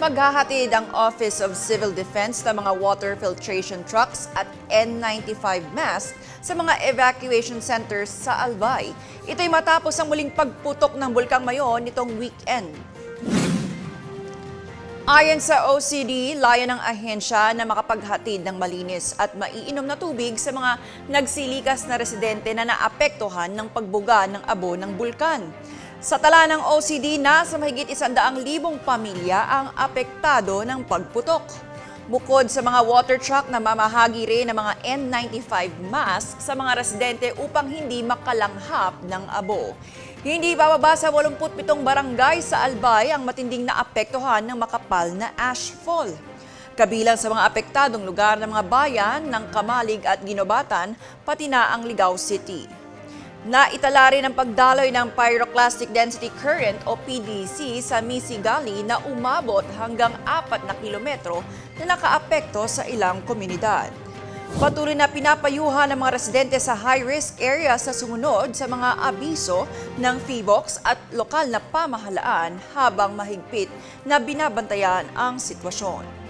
Maghahatid ang Office of Civil Defense ng mga water filtration trucks at N95 masks sa mga evacuation centers sa Albay. Ito'y matapos ang muling pagputok ng Bulkang Mayon nitong weekend. Ayon sa OCD, layo ng ahensya na makapaghatid ng malinis at maiinom na tubig sa mga nagsilikas na residente na naapektuhan ng pagbuga ng abo ng bulkan. Sa tala ng OCD, nasa mahigit 100,000 pamilya ang apektado ng pagputok. Bukod sa mga water truck na mamahagi rin ng mga N95 mask sa mga residente upang hindi makalanghap ng abo. Hindi bababa sa 87 barangay sa Albay ang matinding naapektuhan ng makapal na ashfall. Kabilang sa mga apektadong lugar ng mga bayan ng Kamalig at Ginobatan, pati na ang Ligao City. Naitala rin ang pagdaloy ng Pyroclastic Density Current o PDC sa Misigali na umabot hanggang 4 na kilometro na nakaapekto sa ilang komunidad. Patuloy na pinapayuhan ng mga residente sa high-risk area sa sumunod sa mga abiso ng PHIVOLCS at lokal na pamahalaan habang mahigpit na binabantayan ang sitwasyon.